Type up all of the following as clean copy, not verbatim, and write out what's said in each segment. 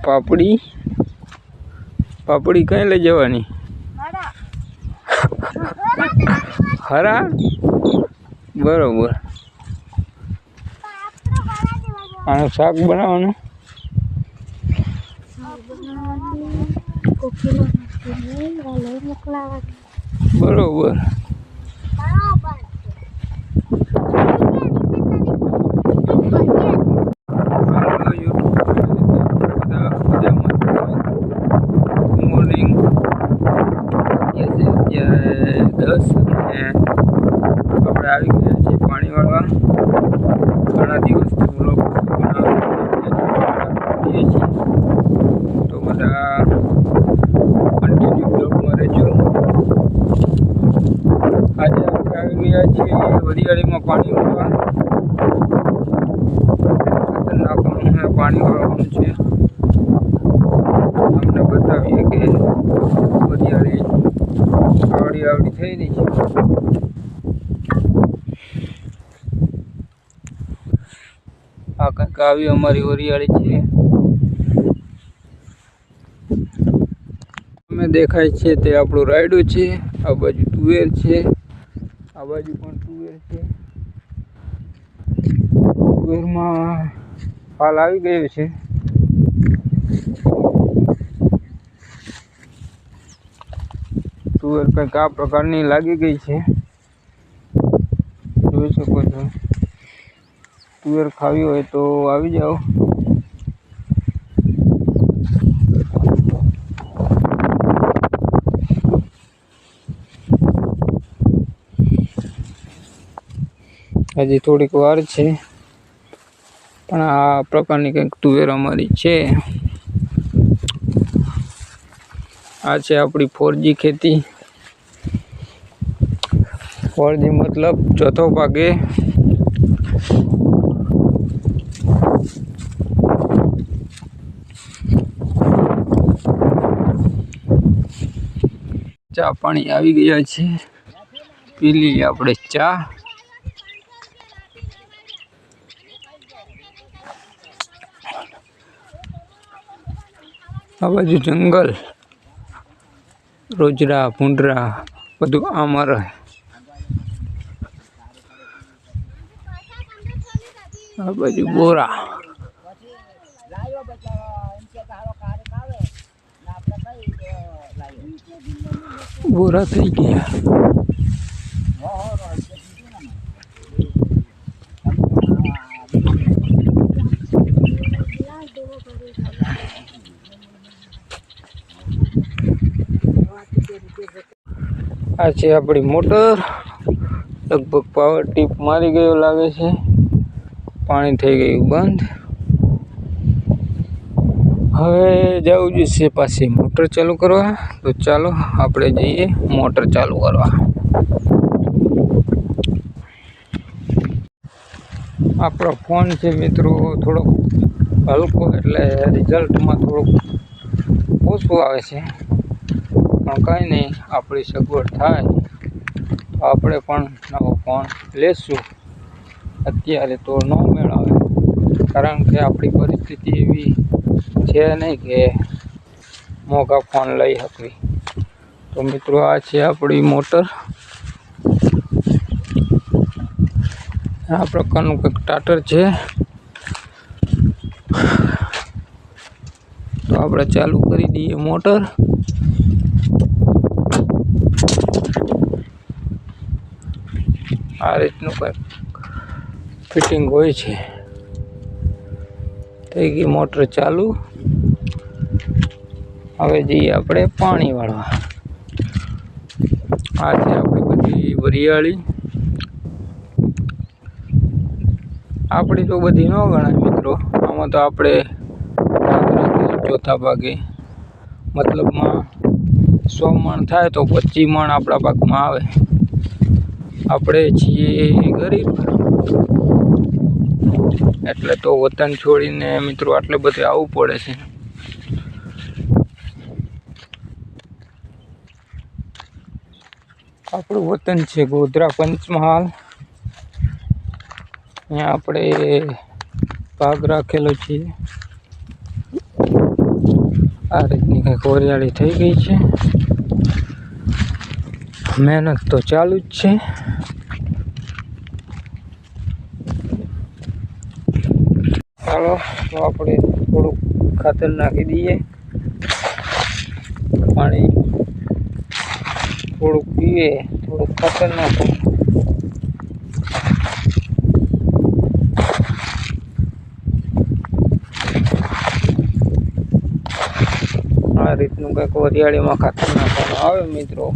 પાપડી પાપડી કઈ લઈ જવાની? હરા બરોબર. આનું શાક બનાવવાનું. બરોબર. મોર્નિંગ 10 અને આપણે આવી ગયા છીએ પાણી વાળવા. ઘણા દિવસથી બ્લોગ બનાવીએ છીએ તો બધા કન્ટિન્યુ બ્લોગમાં રહેજો. આજે આપણે આવી ગયા છીએ વરિયાળીમાં પાણી વાળવા. નાખવાનું પાણી વાળવાનું છે. તમને બતાવીએ કે વરિયાળી આવડી થઈ રહી છે. આ કંઈક આવી અમારી વરિયાળી છે. અમે દેખાય છે તે આપણું રાયડું છે. આ બાજુ તુવેર છે. આ બાજુ પણ તુવેર છે. તુવેરમાં ફાલ આવી ગયો છે. તુવેર કંઈક આ પ્રકારની લાગી ગઈ છે. જોઈ શકો છો. તુવેર ખાવી હોય તો આવી જાઓ. હજી થોડીક વાર છે પણ આ પ્રકારની કંઈક તુવેર અમારી છે. આ છે આપણી 4G ખેતી. 4G મતલબ ચોથો ભાગે. ચા પાણી આવી ગયા છે. પી લઈએ આપણે ચા. આ બાજુ જંગલ, રોજડા, ભૂંડરા બધું આમાં રહે. આ બાજુ બોરા. બોરા થઈ ગયા. આ છે આપણી મોટર. લગભગ પાવર ટીપ મારી ગયો લાગે છે. પાણી થઈ ગયું બંધ. હવે જવું જોઈશે પાછી મોટર ચાલુ કરવા. તો ચાલો આપણે જઈએ મોટર ચાલુ કરવા. આપણો ફોન છે મિત્રો થોડોક હલકો એટલે રિઝલ્ટમાં થોડુંક ઓછું આવે છે. પણ કંઈ નહીં, આપણી સગવડ થાય તો આપણે પણ નવો ફોન લેશું. અત્યારે તો ન મેળવે કારણ કે આપણી પરિસ્થિતિ એવી છે નહીં કે મોંઘા ફોન લઈ શકવી. તો મિત્રો આ છે આપણી મોટર. આ પ્રકારનું કંઈક ટાટર છે. તો આપણે ચાલુ કરી દઈએ મોટર. આ રીતનું કંઈક ફિટિંગ હોય છે. થઈ ગઈ મોટર ચાલુ. હવે જઈએ આપણે પાણી વાળવા. આ છે આપણી બધી વરિયાળી. આપણી તો બધી ન ગણાય મિત્રો. આમાં તો આપણે ચોથા ભાગે મતલબમાં 100 મણ થાય તો 25 મણ આપણા ભાગમાં આવે. આપણે છીએ ગરીબ એટલે તો વતન છોડીને મિત્રો આટલે બધે આવવું પડે છે. આપણું વતન છે ગોધરા પંચમહાલ. અહીંયા આપણે ભાગ રાખેલો છે. આ રીતની કંઈક વરિયાળી થઈ ગઈ છે. મહેનત તો ચાલુ જ છે. ચાલો તો આપણે થોડુંક ખાતર નાખી દઈએ, પાણી થોડુંક પીએ, થોડુંક ખાતર નાખો. આ રીતનું કંઈક વરિયાળીમાં ખાતર નાખવાનું આવે મિત્રો.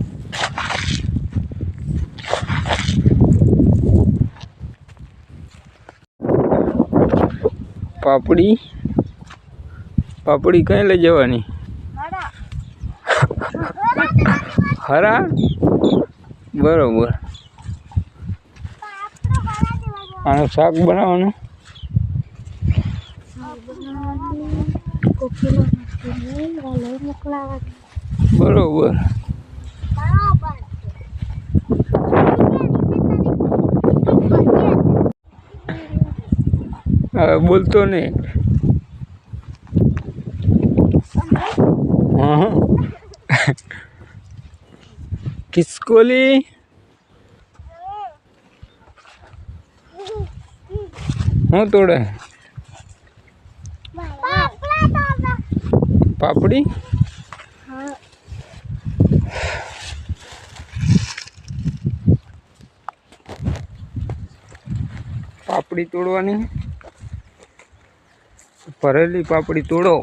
પાપડી કઈ લઈ જવાની? હરા બરોબર. આનું શાક બનાવવાનું. બરોબર. બોલતો નહીં. હા ખિસકોલી હું તોડે? પાપડી. પાપડી તોડવાની. ભરેલી પાપડી તોડો.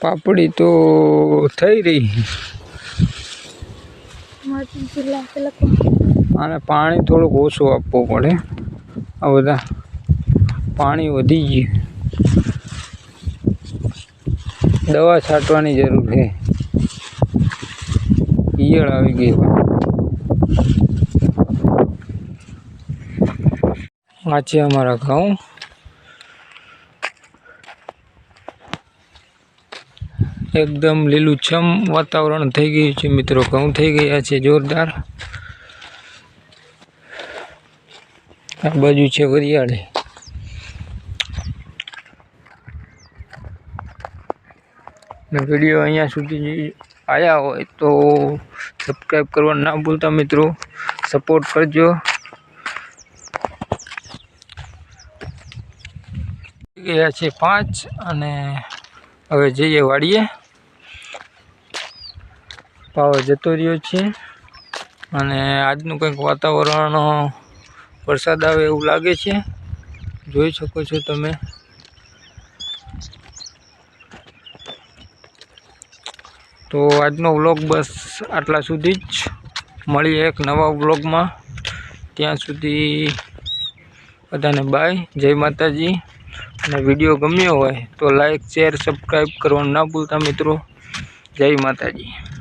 પાપડી તો થઈ રહી. આને પાણી થોડુંક ઓછું આપવું પડે. આ બધા પાણી વધી ગયું. દવા છાંટવાની જરૂર છે. ઈયળ આવી ગઈ. આ છે અમારા ઘઉં. એકદમ લીલુંછમ વાતાવરણ થઈ ગયું છે મિત્રો. ઘઉં થઈ ગયા છે જોરદાર. આ બાજુ છે વરિયાળી. વિડીયો અહીંયા સુધી આવ્યા હોય તો સબસ્ક્રાઈબ કરવાનું ના ભૂલતા મિત્રો. સપોર્ટ કરજો. ગયા છે 5 અને હવે જઈએ વાડીએ. પાવર જતો રહ્યો છે અને આજનું કંઈક વાતાવરણ વરસાદ આવે એવું લાગે છે. જોઈ શકો છો તમે. તો આજનો વ્લોગ બસ આટલા સુધી જ. મળીએ એક નવા વ્લોગમાં. ત્યાં સુધી બધાને બાય. જય માતાજી. અને વિડીયો ગમ્યો હોય તો લાઈક શેર સબસ્ક્રાઈબ કરવાનું ના ભૂલતા મિત્રો. જય માતાજી.